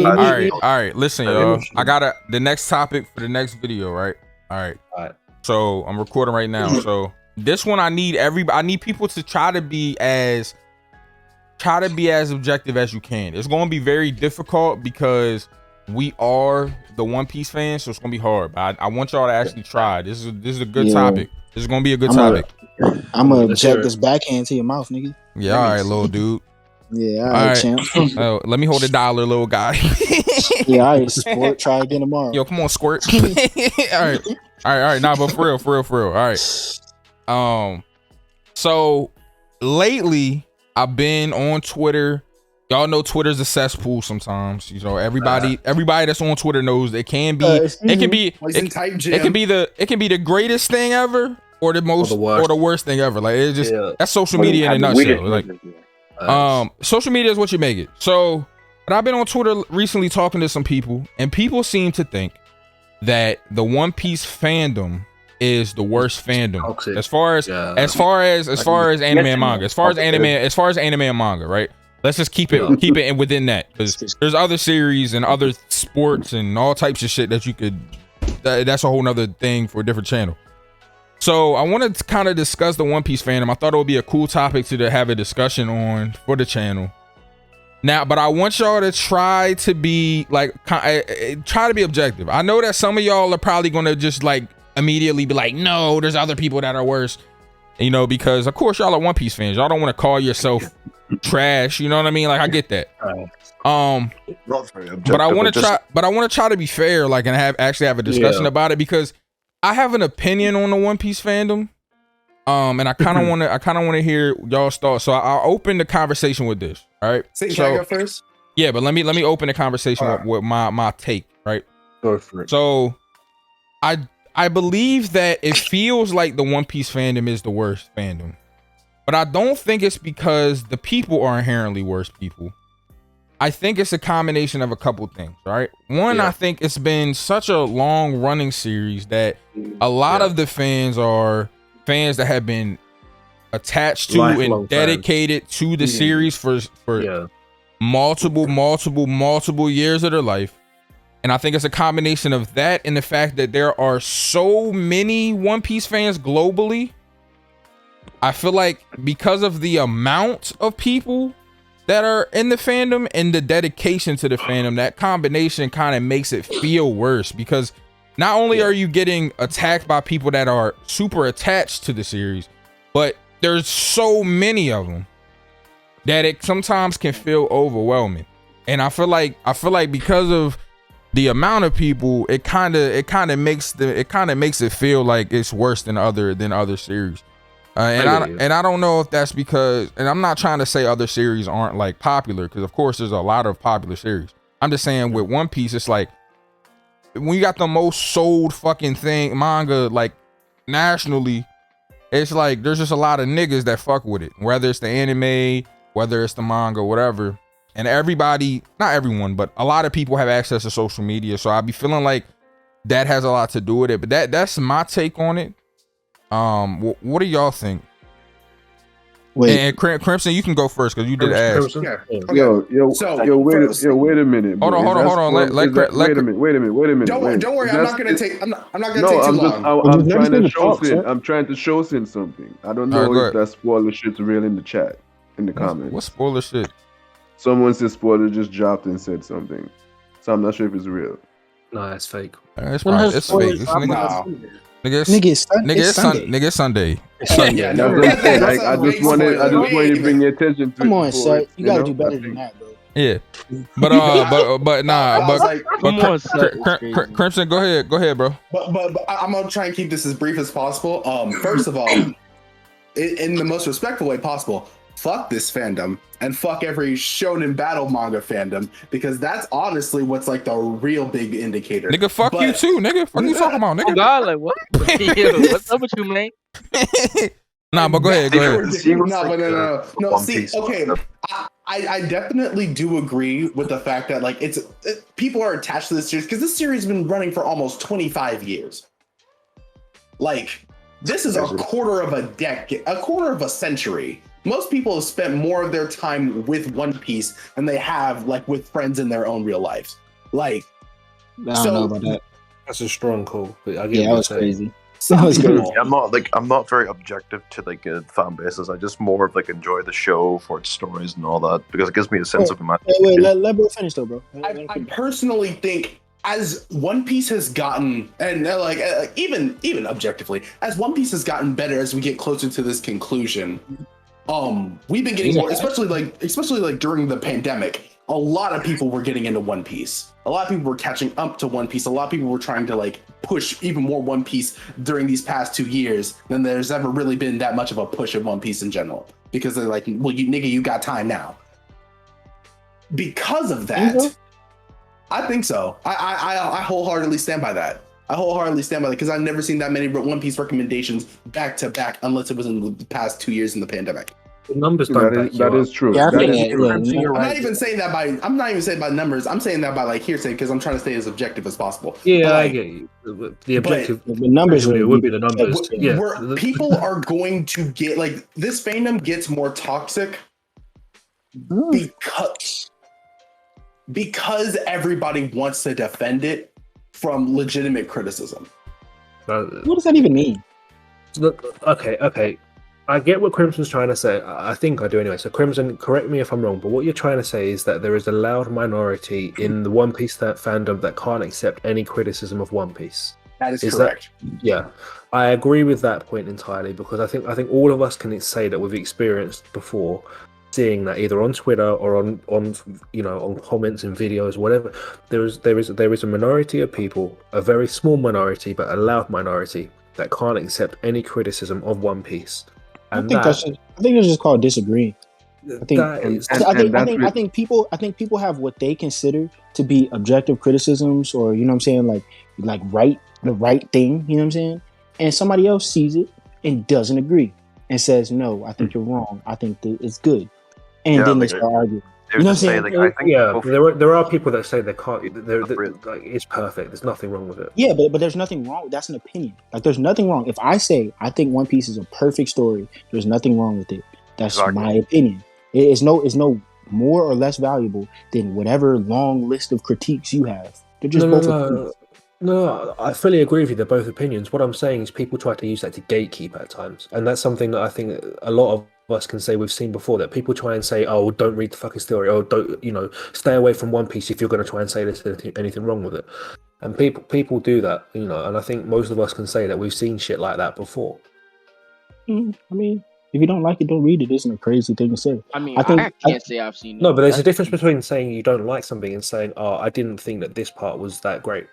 All right. Listen, y'all. I got the next topic for the next video, right? All right. So I'm recording right now. So this one, I need people to try to be as objective as you can. It's going to be very difficult because we are the One Piece fans, so it's going to be hard. But I want y'all to actually try. This is a good topic. This is going to be a good topic. I'm gonna object this backhand to your mouth, nigga. Yeah, all right, little dude. Yeah, all right, champ. Let me hold $1, little guy. Yeah, all right, sport. Try again tomorrow. Yo, come on, squirt. All right. Nah, but for real. All right. So lately I've been on Twitter. Y'all know Twitter's a cesspool sometimes. You know, everybody that's on Twitter knows it can be the greatest thing ever or the most or the worst thing ever. Like it's just that's social media in a nutshell. Like social media is what you make it. So, but I've been on Twitter recently talking to some people, and people seem to think that the One Piece fandom is the worst fandom as far as anime and manga. As far as anime and manga, right? Let's just keep it within that, because there's other series and other sports and all types of shit that you could. That's a whole nother thing for a different channel. So I wanted to kind of discuss the One Piece fandom. I thought it would be a cool topic to have a discussion on for the channel. Now, but I want y'all to try to be objective. I know that some of y'all are probably going to just like immediately be like, no, there's other people that are worse. You know, because of course y'all are One Piece fans. Y'all don't want to call yourself trash. You know what I mean? Like I get that. But I want to try to be fair, like, and actually have a discussion about it, because I have an opinion on the One Piece fandom. And I kind of want to hear y'all's thoughts. So I'll open the conversation with this. All right. Can I go first? Yeah, but let me open the conversation with my take. Right. Go for it. So I believe that it feels like the One Piece fandom is the worst fandom, but I don't think it's because the people are inherently worse people. I think it's a combination of a couple things, right? One, I think it's been such a long running series that a lot of the fans are fans that have been attached to and dedicated to the series for multiple years of their life. And I think it's a combination of that and the fact that there are so many One Piece fans globally. I feel like because of the amount of people that are in the fandom and the dedication to the fandom, that combination kind of makes it feel worse, because not only are you getting attacked by people that are super attached to the series, but there's so many of them that it sometimes can feel overwhelming. And I feel like because of the amount of people, it kind of makes it feel like it's worse than other series. And I don't know if that's because, and I'm not trying to say other series aren't like popular, because of course there's a lot of popular series. I'm just saying with One Piece, it's like when you got the most sold fucking thing manga like nationally, it's like there's just a lot of niggas that fuck with it, whether it's the anime, whether it's the manga, whatever. And everybody, not everyone, but a lot of people have access to social media, so I be feeling like that has a lot to do with it. But that's my take on it. What do y'all think? Wait, and Crimson, you can go first because you did ask. Yo, wait a minute. Hold on. Wait a minute. Don't worry. I'm not gonna take too long. I'm trying to show Sin something. I don't know if that spoiler shit's real in the chat, in the comments. What spoiler shit? Someone said spoiler just dropped and said something, so I'm not sure if it's real. No, that's fake. It's fake. It's Sunday. I just wanted to bring your attention to. Come on, sir. You gotta do better than that, bro. Yeah, but Crimson, go ahead, bro. But I'm gonna try and keep this as brief as possible. First of all, in the most respectful way possible, fuck this fandom and fuck every shonen battle manga fandom, because that's honestly what's like the real big indicator. Nigga, fuck you too, nigga. Fuck you talking about, nigga? Oh God, like what? Yo, what's up with you, man? Nah, but go ahead. No. See, okay, I definitely do agree with the fact that like people are attached to this series because this series has been running for almost 25 years. Like, this is a quarter of a decade, a quarter of a century most people have spent more of their time with One Piece than they have like with friends in their own real lives. Like, I don't know about that. That's a strong call. But I get Yeah, that was saying. crazy. That was crazy. Yeah, I'm not very objective to like fan bases. I just more of like enjoy the show for its stories and all that because it gives me a sense of imagination. Wait, let bro finish though, bro. I personally think as One Piece has gotten, and even objectively, as One Piece has gotten better as we get closer to this conclusion, we've been getting more, especially like during the pandemic. A lot of people were getting into One Piece. A lot of people were catching up to One Piece. A lot of people were trying to like push even more One Piece during these past 2 years than there's ever really been that much of a push of One Piece in general. Because they're like, well, you got time now. Because of that, I think so. I wholeheartedly stand by that. Because I've never seen that many One Piece recommendations back to back unless it was in the past 2 years in the pandemic. The numbers don't that is true. Yeah, I'm not even saying that by numbers. I'm saying that by like hearsay because I'm trying to stay as objective as possible. Yeah, like, I get you. The objective, the numbers would be the numbers. Yeah, where people are going to get like this fandom gets more toxic because everybody wants to defend it from legitimate criticism. What does that even mean? Okay. I get what Crimson's trying to say. I think I do anyway. So Crimson, correct me if I'm wrong, but what you're trying to say is that there is a loud minority in the One Piece fandom that can't accept any criticism of One Piece. That is correct. Yeah, I agree with that point entirely because I think all of us can say that we've experienced before seeing that either on Twitter or on comments and videos, whatever. There is a minority of people, a very small minority, but a loud minority that can't accept any criticism of One Piece. I think that's just called disagreeing. I think people have what they consider to be objective criticisms, or you know what I'm saying, like the right thing, you know what I'm saying, and somebody else sees it and doesn't agree and says, no, I think you're wrong. I think that it's good, and then they start arguing. You know what I'm saying? There are people that say they can't. They're like it's perfect. There's nothing wrong with it. Yeah, but there's nothing wrong. That's an opinion. Like there's nothing wrong. If I say I think One Piece is a perfect story, there's nothing wrong with it. That's my opinion. It's no more or less valuable than whatever long list of critiques you have. They're just both opinions. No, I fully agree with you. They're both opinions. What I'm saying is people try to use that to gatekeep at times, and that's something that I think a lot of us can say we've seen before, that people try and say, oh, don't read the fucking story, or don't, stay away from One Piece if you're going to try and say there's anything wrong with it. And people do that, and I think most of us can say that we've seen shit like that before. I mean, if you don't like it, don't read it. Isn't a crazy thing to say. I mean, I can't say I've seen it. No, but there's a difference between saying you don't like something and saying, oh, I didn't think that this part was that great.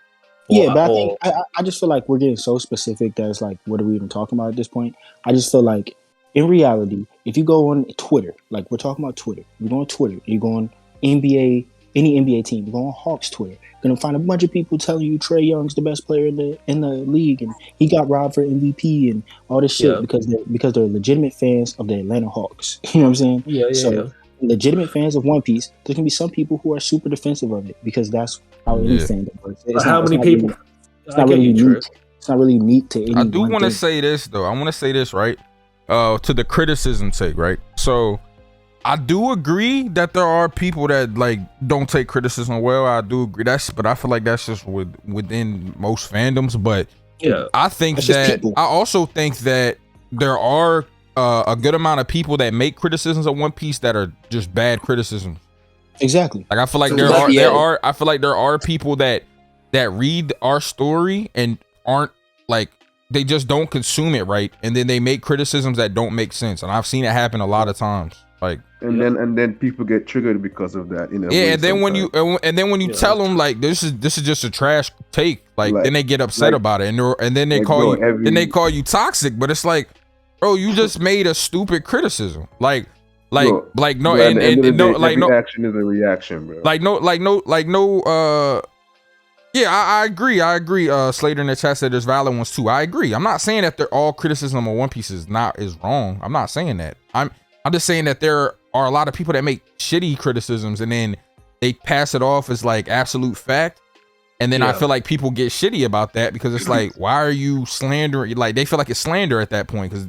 But I just feel like we're getting so specific that it's like, what are we even talking about at this point? I just feel like, in reality, if you go on Twitter, like we're talking about Twitter, you go on Twitter, you go on NBA, any NBA team, you go on Hawks Twitter, you're gonna find a bunch of people telling you Trae Young's the best player in the league, and he got robbed for MVP and all this shit because they're legitimate fans of the Atlanta Hawks. You know what I'm saying? Legitimate fans of One Piece, there can be some people who are super defensive of it because that's how any fandom works. It's not really unique to any. I do want to say this though. I want to say this right. To the criticism's sake, right? So I do agree that there are people that like don't take criticism well. I do agree but I feel like that's just within most fandoms. But I think I also think that there are a good amount of people that make criticisms of One Piece that are just bad criticisms. Exactly. Like I feel like I feel like there are people that read our story and aren't like, they just don't consume it right, and then they make criticisms that don't make sense, and I've seen it happen a lot of times. Like, and then people get triggered because of that. And then when you tell them like this is just a trash take, like then they get upset about it, and then they call you toxic. But it's like, bro, you just made a stupid criticism. Like no action is a reaction, bro. Yeah, I agree. Slater in the chat said there's valid ones too. I agree. I'm not saying that they're all criticism of One Piece is wrong. I'm not saying that. I'm just saying that there are a lot of people that make shitty criticisms and then they pass it off as like absolute fact. And then I feel like people get shitty about that because it's like, why are you slandering? Like they feel like it's slander at that point because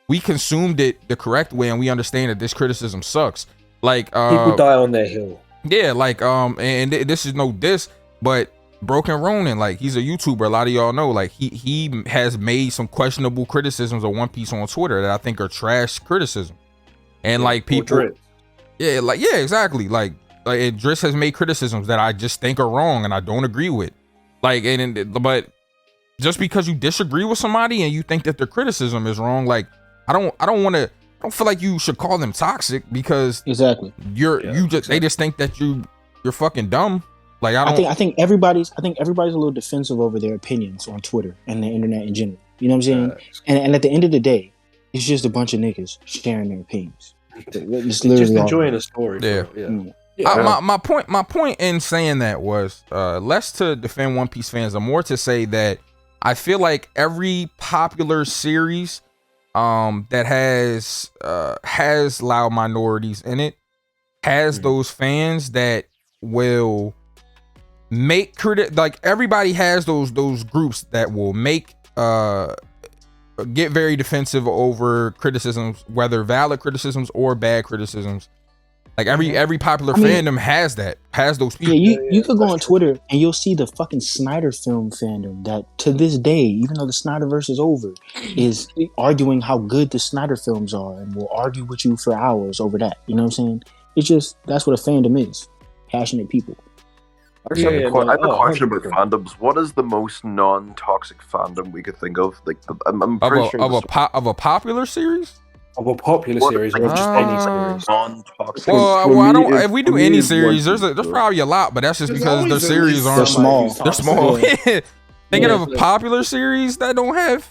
we consumed it the correct way and we understand that this criticism sucks. Like people die on their hill. Yeah, like and this is no diss, but Broken Ronin, like he's a YouTuber. A lot of y'all know, like he has made some questionable criticisms of One Piece on Twitter that I think are trash criticism. And like people, yeah, exactly. Like Driss has made criticisms that I just think are wrong and I don't agree with. Like, but just because you disagree with somebody and you think that their criticism is wrong, like I don't feel like you should call them toxic because they just think that you're fucking dumb. Like I think everybody's a little defensive over their opinions on Twitter and the internet in general. You know what I'm saying? And at the end of the day, it's just a bunch of niggas sharing their opinions. It's just enjoying a story. My point in saying that was less to defend One Piece fans, and more to say that I feel like every popular series that has loud minorities in it has those fans that will make like everybody has those groups that will make get very defensive over criticisms, whether valid criticisms or bad criticisms. Like every popular fandom has those people. Yeah, you could go on Twitter and you'll see the fucking Snyder film fandom that to this day, even though the Snyderverse is over, is arguing how good the Snyder films are and will argue with you for hours over that. You know what I'm saying? It's just that's what a fandom is. Passionate people. I have a question about fandoms. What is the most non-toxic fandom we could think of? Like, I'm pretty sure of a popular series. Of a popular series, or just any series. Non-toxic. Well, I don't. If we do any series, there's probably a lot, but that's just because their series aren't small. They're small. Thinking of a popular series that don't have.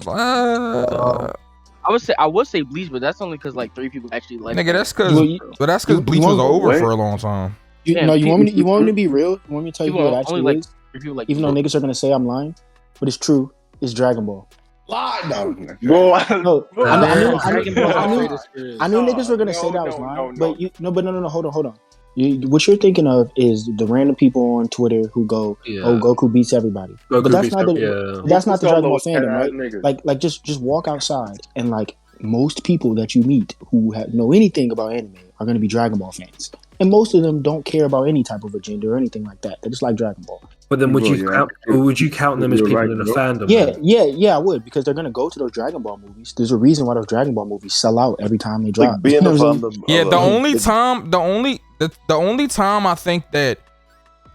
I would say Bleach, but that's only because like 3 people actually like. Nigga, that's because Bleach was over for a long time. You want me to be real? You want me to tell you what actually is? Even though niggas are gonna say I'm lying, but it's true. It's Dragon Ball. Lie, no. I knew niggas were gonna say that I was lying, but hold on. What you're thinking of is the random people on Twitter who go, "Oh, Goku beats everybody," but that's not the Dragon Ball fandom, right? Like just walk outside and like most people that you meet who know anything about anime are gonna be Dragon Ball fans. And most of them don't care about any type of agenda or anything like that. They just like Dragon Ball. But then would you count them as people in the fandom? Yeah, I would, because they're gonna go to those Dragon Ball movies. There's a reason why those Dragon Ball movies sell out every time they drop. Like being the fandom. Yeah, the only time I think that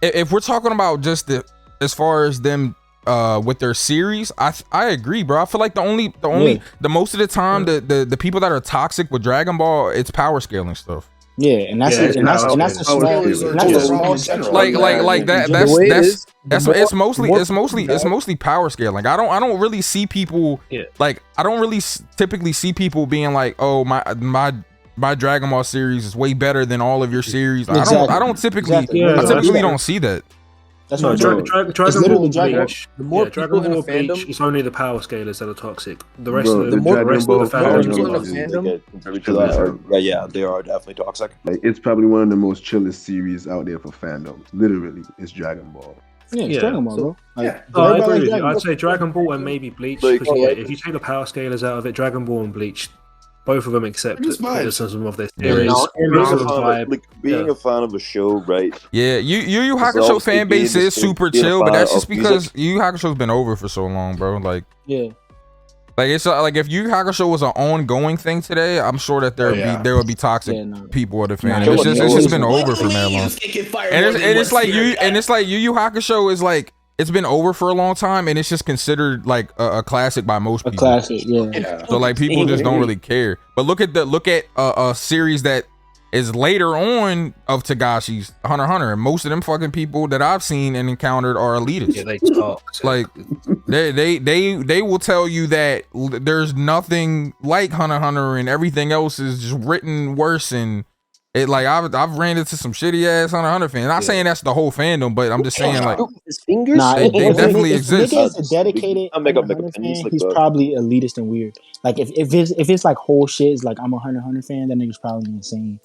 if we're talking about just as far as them with their series, I agree, bro. I feel like the most of the time the people that are toxic with Dragon Ball, it's power scaling stuff. Yeah, and that's a small central. Like it's mostly power scaling. I don't really see people like I don't really typically see people being like, oh my Dragon Ball series is way better than all of your series. Exactly. I typically don't see that. That's Dragon Ball Bleach. The more Dragon people in Ball a fandom, Bleach, it's only the power scalers that are toxic. The rest of the fandom, they are definitely toxic. Like, it's probably one of the most chillest series out there for fandoms. Literally, it's Dragon Ball. Yeah, it's Dragon Ball, bro. Like, I agree with you. I'd say Dragon Ball and maybe Bleach. Because if you take the power scalers out of it, Dragon Ball and Bleach, both of them accept criticism of their series. Being a fan of a show, right? Yeah, Yu Hakusho fan base is super chill, but that's just because Yu Hakusho's been over for so long, bro. Like, like it's like if Yu Hakusho was an ongoing thing today, I'm sure that there would be toxic people at the fan. It's just been over for that long. And it's like Yu Hakusho is like. It's been over for a long time, and it's just considered like a classic by most people. A classic, yeah. So like people just don't really care. But look at a series that is later on of Tagashi's Hunter x Hunter, and most of them fucking people that I've seen and encountered are elitists. Yeah, they talk. Like they will tell you that there's nothing like Hunter x Hunter, and everything else is just written worse and. It like I've ran into some shitty ass Hunter x Hunter fans. Not saying that's the whole fandom, but I'm just saying like his fingers. They definitely exist. If nigga is a dedicated Hunter fan, he's probably elitist and weird. Like if it's like whole shit is like I'm a Hunter x Hunter fan, that nigga's probably insane.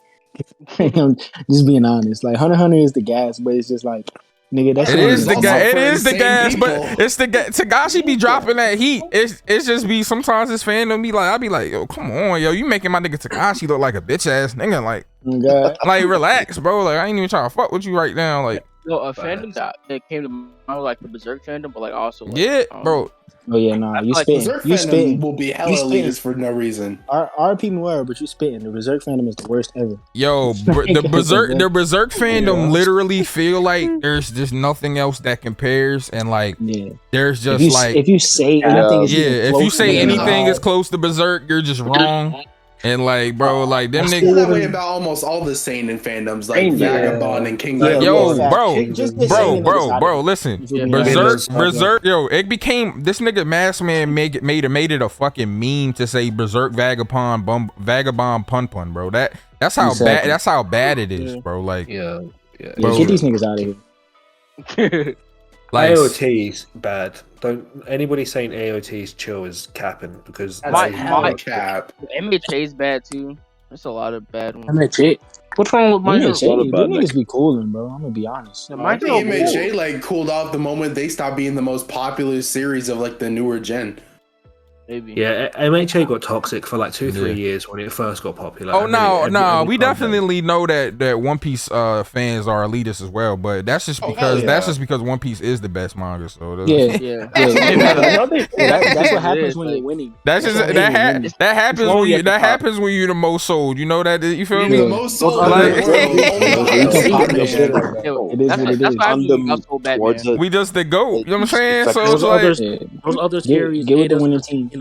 Just being honest, like Hunter x Hunter is the gas, but it's just like Nigga, that's It is the gas. It is the insane gas, people. but it's the gas. Takashi be dropping that heat. It's just be sometimes his fandom be like, I be like, yo, come on, yo, you making my nigga Takashi look like a bitch ass nigga. Like relax, bro. Like I ain't even trying to fuck with you right now. Like a fandom that came to mind like the Berserk fandom, but like also like, yeah, bro. Oh yeah, nah, you like spitting. Berserk You fandom spitting. will be hella elitist for no reason. RP Moira, but you spitting. The Berserk fandom is the worst ever. Yo, the Berserk fandom literally feel like there's just nothing else that compares, and like there's just if you say anything, if you say anything is close to Berserk, you're just wrong. And like, bro, like them I niggas. feel that way about almost all the seinen fandoms, like Vagabond and King. Yo, bro, listen, Berserk, yo, it became this nigga Mask Man made it a fucking meme to say Berserk Vagabond Pun Pun, bro. That's how bad it is, bro. Like, bro, get these niggas out of here. Like, AOT's bad. Don't anybody saying AOT's chill is capping because my cap. MHA's bad too. There's a lot of bad ones. MHA. What's wrong with my MHA? Them niggas be cooling, bro. I'm gonna be honest. I think MHA like cooled off the moment they stopped being the most popular series of like the newer gen. Maybe. Yeah, MHA got toxic for like 2-3 years when it first got popular. Oh no, we definitely know that One Piece fans are elitist as well, but that's just because One Piece is the best manga. So that's what happens when you're winning. That happens when you're the most sold. You know that? You feel me? The most sold. We just the GOAT. You know what I'm saying? So it's like those other series get with the winning team.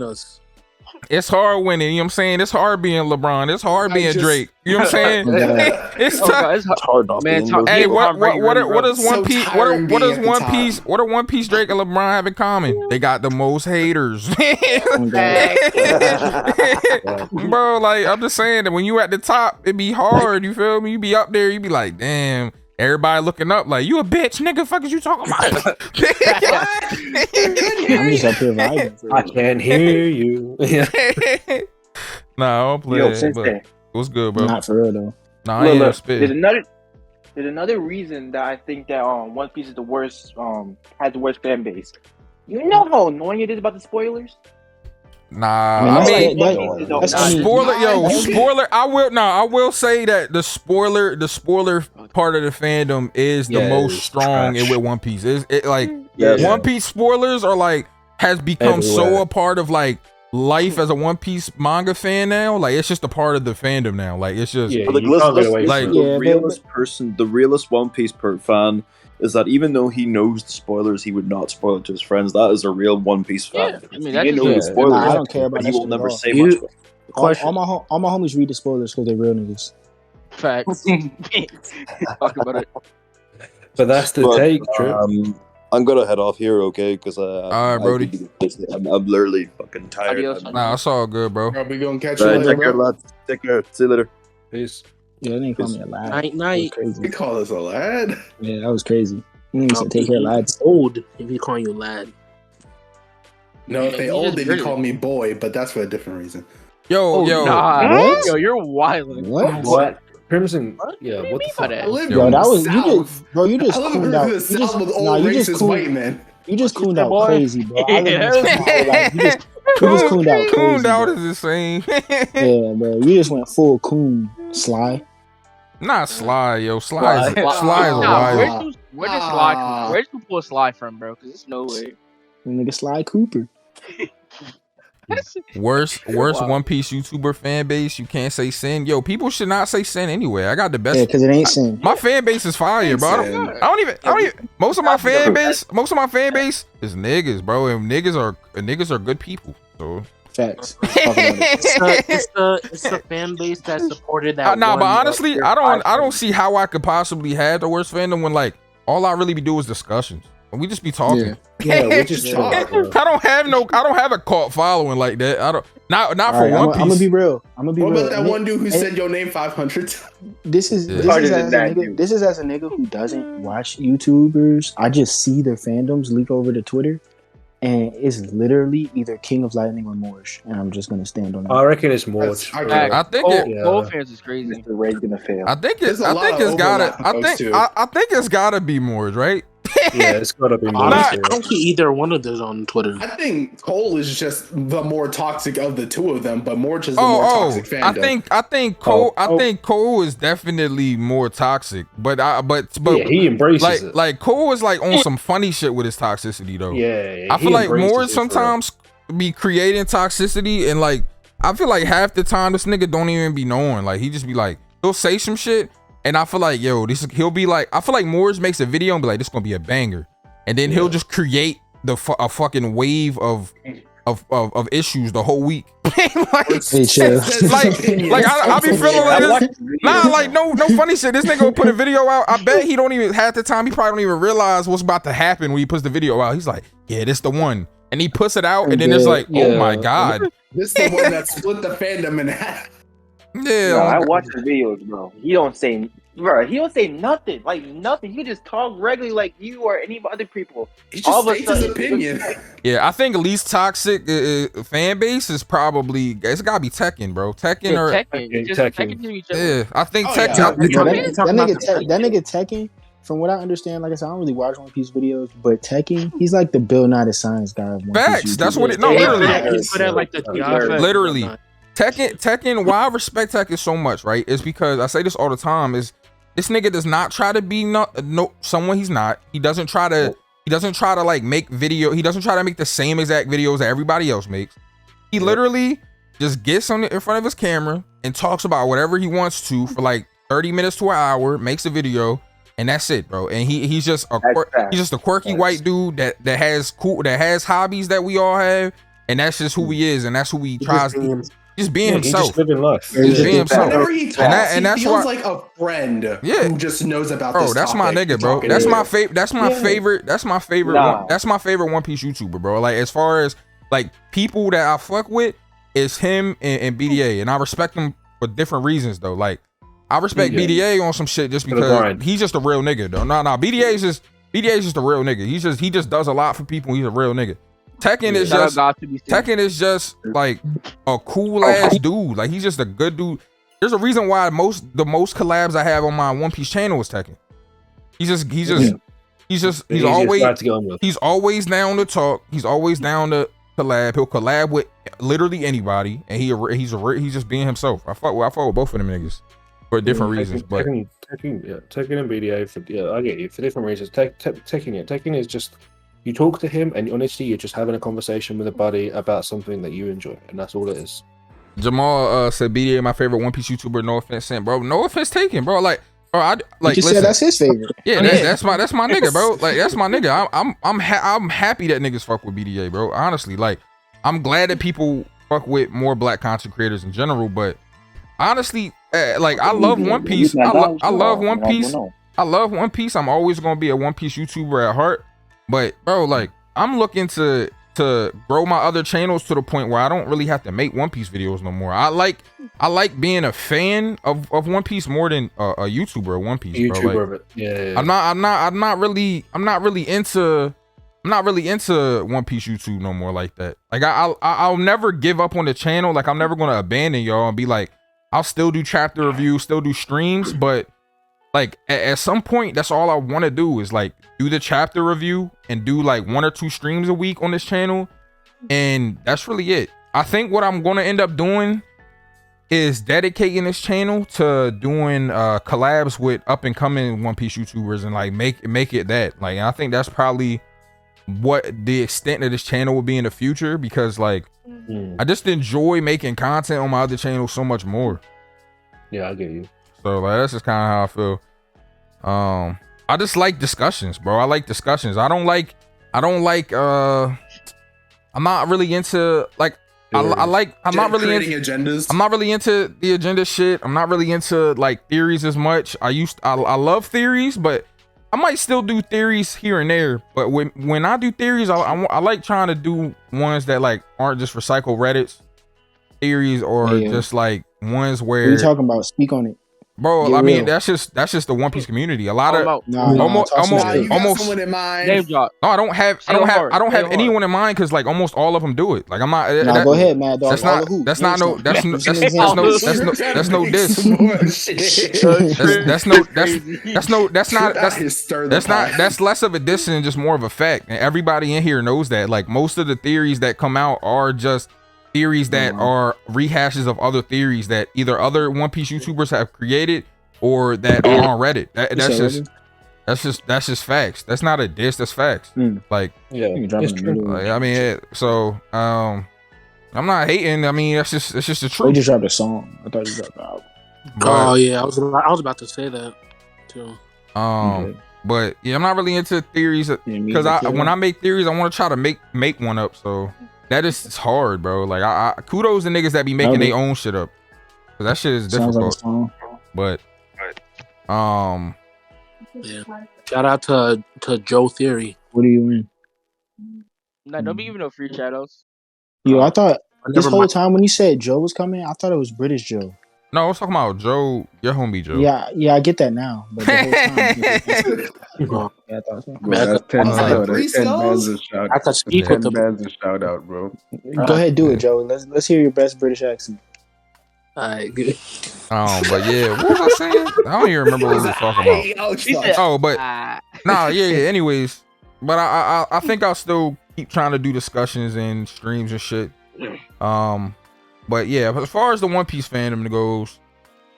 It's hard winning, you know what I'm saying? It's hard being LeBron. It's hard being Drake. You know what I'm saying? It's tough. It's hard, man. Hey, what does One Piece? What do One Piece Drake and LeBron have in common? They got the most haters. Bro, like I'm just saying that when you at the top, it be hard. You feel me? You be up there, you be like, damn. Everybody looking up like you a bitch, nigga. Fuck is you talking about? I'm just up here vibing. I can't hear you. Nah, I don't play. It was good, bro. Not for real though. Nah, I ain't spit. There's another reason that I think that One Piece is the worst. Has the worst fan base. You know how annoying it is about the spoilers. Nah, spoiler. I will say that the spoiler part of the fandom is the most strong with One Piece. One Piece spoilers are like has become so a part of like life as a One Piece manga fan now. Like it's just a part of the fandom now. Like it's just the realest One Piece fan is that even though he knows the spoilers, he would not spoil it to his friends. That is a real One Piece fan. I mean, that's the spoilers, I don't care about he that. will never say much. All my homies read the spoilers because they're real niggas. Facts. Talk about it. But that's the take, true. I'm gonna head off here, okay? Because all right, Brody. I'm literally fucking tired. Nah, it's all good, bro. We gonna catch you later, bro. Take care. See you later. Peace. Yeah, they didn't call me a lad. Night. You call us a lad? Yeah, that was crazy. You said take care, lads. Old if you call you lad. No, if they old, they call me boy, but that's for a different reason. Yo, what? Yo, you're wilding. What? Crimson? Yeah, what the fuck? Yo, that was you just cooned out. You just cooned out crazy, bro. You just cooned out crazy. Cooned out is the same. Yeah, bro. You just went full coon. Sly. Not Sly, yo. Sly is a wild. Where'd you pull Sly from, bro? Because there's no way. Nigga Sly Cooper. Worst One Piece YouTuber fan base. You can't say Sin. Yo, people should not say Sin anyway. I got the best. Yeah, because it ain't Sin. My fan base is fire, bro. I don't even. Most of my fan base is niggas, bro. And niggas are good people. So. Facts. It's the fan base that supported that. But honestly, I don't see how I could possibly have the worst fandom when like all I really be doing is discussions. We just be talking. Yeah, we just talk. I don't have a cult following like that. I don't. Not for One Piece. I'm gonna be real. What about that one dude who said your name 500 times? This is as a nigga who doesn't watch YouTubers. I just see their fandoms leak over to Twitter. And it's literally either King of Lightning or Morge, and I'm just gonna stand on that. I reckon it's Morge. I think Gold fans is crazy. Mr. Ray's gonna fail. I think it's gotta be Morge, right? Yeah, it's gotta be more. Honestly, I don't see either one of those on Twitter. I think Cole is just the more toxic of the two of them, but more just the more toxic fandom. I think Cole is definitely more toxic, but yeah, he embraces it. Like Cole is like on some funny shit with his toxicity though. Yeah, I feel like more sometimes be creating toxicity, and like I feel like half the time this nigga don't even be knowing. Like he just be like, he'll say some shit, and I feel like, yo, he'll be like, I feel like Moores makes a video and be like, this gonna be a banger, and then he'll just create a fucking wave of issues the whole week. like I be feeling like this. Nah, like no funny shit. This nigga will put a video out. I bet he don't even, half the time he probably don't even realize what's about to happen when he puts the video out. He's like, yeah, this the one. And he puts it out, and then it's like, oh my god. This is the one that split the fandom in half. Yeah. No, I watch the videos, bro. He don't say nothing. Like nothing. He just talk regularly like you or any other people. He just states his opinion. Yeah, I think least toxic fan base is probably, it's gotta be Tekken, bro. Tekken. Yeah, I think Tekken. That nigga Tekken. From what I understand, like I said, I don't really watch One Piece videos, but Tekken, he's like the Bill Nye the Science guy of One Facts. Piece. That's what it. No, literally. Literally. Tekken. Why I respect Tekken so much, right? Is because I say this all the time. Is this nigga does not try to be someone he's not. He doesn't try to. He doesn't try to like make video. He doesn't try to make the same exact videos that everybody else makes. He literally just gets in front of his camera and talks about whatever he wants to for like 30 minutes to an hour. Makes a video. And that's it, bro. And he's just a quirky white dude that has hobbies that we all have, and that's just who he is, and that's who he tries to just being himself. Just living life. Just being himself. Whenever he talks, and that's he feels why, like a friend who just knows about bro, this. That's my nigga, bro. That's my favorite. That's my favorite. That's my favorite. That's my favorite One Piece YouTuber, bro. Like as far as like people that I fuck with, is him and BDA, and I respect him for different reasons though. Like. I respect BDA on some shit just because he's just a real nigga though. No, BDA is just a real nigga. He just does a lot for people. He's a real nigga. Tekken is just like a cool ass dude. Like he's just a good dude. There's a reason why the most collabs I have on my One Piece channel is Tekken. He's always down to talk. He's always down to collab. He'll collab with literally anybody, and he's just being himself. I fuck with both of them niggas. For different reasons, but Tekken and BDA I get you for different reasons. Tekken is just you talk to him and honestly you're just having a conversation with a buddy about something that you enjoy, and that's all it is. Jamal said BDA my favorite One Piece YouTuber. No offense, Sam, bro. No offense taken, bro. Like, bro, I like. You said that's his favorite. Yeah, that's my nigga, bro. Like that's my nigga. I'm happy that niggas fuck with BDA, bro. Honestly, like I'm glad that people fuck with more Black content creators in general, but honestly. Like I love One Piece. I love One Piece. I love One Piece. I'm always gonna be a One Piece YouTuber at heart. But bro, like I'm looking to grow my other channels to the point where I don't really have to make One Piece videos no more. I like being a fan of One Piece more than a YouTuber of One Piece. Bro. Like, of it. Yeah. I'm not really into One Piece YouTube no more like that. Like I'll never give up on the channel. Like I'm never gonna abandon y'all and be like. I'll still do chapter reviews, still do streams, but like at some point, that's all I want to do is like do the chapter review and do like 1 or 2 streams a week on this channel. And that's really it. I think what I'm going to end up doing is dedicating this channel to doing collabs with up and coming One Piece YouTubers and like make it that. Like, I think that's probably what the extent of this channel will be in the future, because like I just enjoy making content on my other channel so much more. Yeah, I get you. So like that's just kind of how I feel. I just like discussions, bro. I like discussions. I'm not really into like I'm not really into agendas. I'm not really into the agenda shit. I'm not really into like theories as much. I love theories, but I might still do theories here and there, but when I do theories, I like trying to do ones that like aren't just recycle Reddit's theories or just like ones where. What are you talking about? Speak on it. Bro, I mean that's just the One Piece community. A lot of almost someone in mind. Name drop. No, I don't have anyone in mind because like almost all of them do it. Like I'm not. Go ahead, Mad Dog. That's not no diss. That's less of a diss and just more of a fact. And everybody in here knows that. Like most of the theories that come out are just theories that are rehashes of other theories that either other One Piece YouTubers have created or that are on Reddit. That's just facts. That's not a diss. That's facts. Like, it's true. Like, I mean, I'm not hating. I mean, it's just the truth. We just dropped a song. I thought you dropped the album. Oh yeah, I was about to say that too. But yeah, I'm not really into theories because when I make theories, I want to try to make one up. So that is it's hard, bro. Like I kudos to niggas that be making their own shit up. Cause that shit is difficult. But yeah. Shout out to Joe Theory. What are you in? Nah, don't be giving no free shadows. Yo, I thought this whole time when you said Joe was coming, I thought it was British Joe. No, I was talking about Joe, your homie Joe. Yeah, I get that now. But the whole time, I thought so. That's 10 bands a shout. I could speak with them. Bands a shout out, bro. Go ahead, do it, Joe. Let's hear your best British accent. Alright, good. But yeah, what was I saying? I don't even remember what we were talking about. Anyways, but I think I'll still keep trying to do discussions and streams and shit. But yeah, as far as the One Piece fandom goes,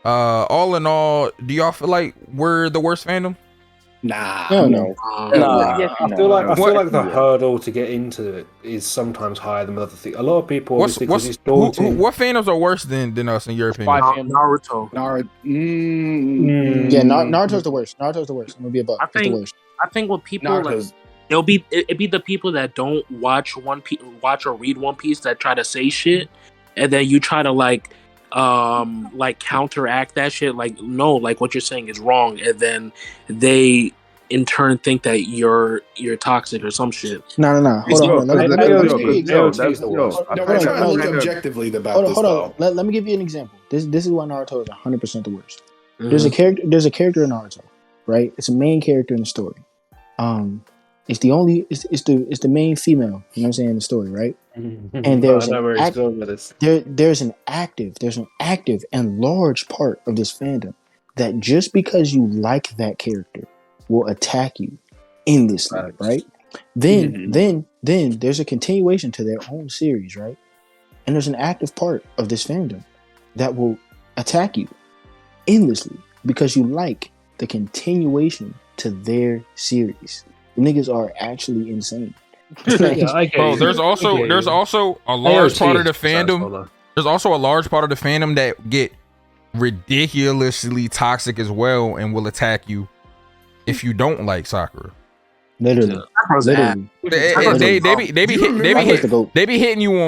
all in all, do y'all feel like we're the worst fandom? Nah. No. I feel like the hurdle to get into it is sometimes higher than other things. A lot of people what fandoms are worse than us in your opinion? Naruto. Yeah, Naruto's the worst. I'm gonna be a buck. I think what people like, it'd be the people that don't watch or read One Piece that try to say shit, and then you try to like counteract that shit. Like, no, like what you're saying is wrong, and then they in turn think that you're toxic or some shit. No. Hold on. Let me objectively about this. Hold on. Let me give you an example. This is why Naruto is 100% the worst. There's a character in Naruto, right? It's a main character in the story. It's the main female, you know what I'm saying, in the story, right? And there's an active and large part of this fandom that just because you like that character will attack you endlessly, right? Then there's a continuation to their own series, right? And there's an active part of this fandom that will attack you endlessly because you like the continuation to their series. Niggas are actually insane. Bro, there's also a large part of the fandom. There's also a large part of the fandom that get ridiculously toxic as well and will attack you if you don't like Sakura. Literally. They be hitting you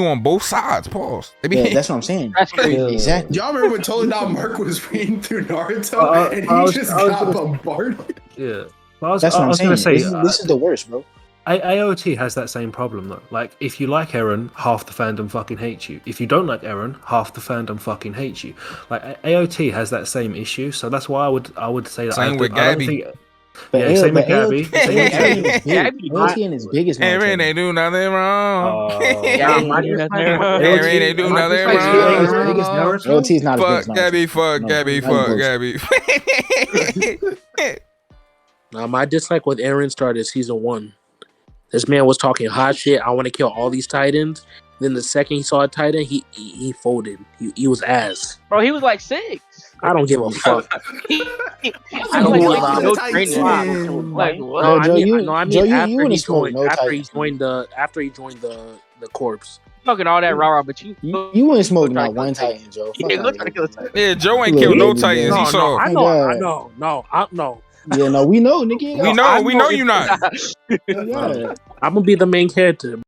on both sides. Pause. That's what I'm saying. That's crazy. Exactly. Y'all remember when Toledad Mark was reading through Naruto and he just got bombarded? Yeah. That's what I'm saying. This is the worst, bro. AOT has that same problem though. Like, if you like Eren, half the fandom fucking hates you. If you don't like Eren, half the fandom fucking hates you. Like, AOT has that same issue, so that's why I would say that. Same with Gabby. Same with Gabby. AOT in his biggest match. Eren, they do nothing wrong. AOT is not as big. Fuck Gabby. My dislike with Eren started season 1. This man was talking hot shit. I want to kill all these Titans. Then the second he saw a Titan, he folded. He was ass. Bro, he was like 6. I don't give a fuck. I don't like no training. Like what? After he joined the corpse. Talking all that rah, but you wouldn't smoke not one Titan, Joe. Yeah, Joe ain't killed no Titans. He saw. I know. Yeah, no, we know, nigga. We know you not. Yeah. I'm gonna be the main character.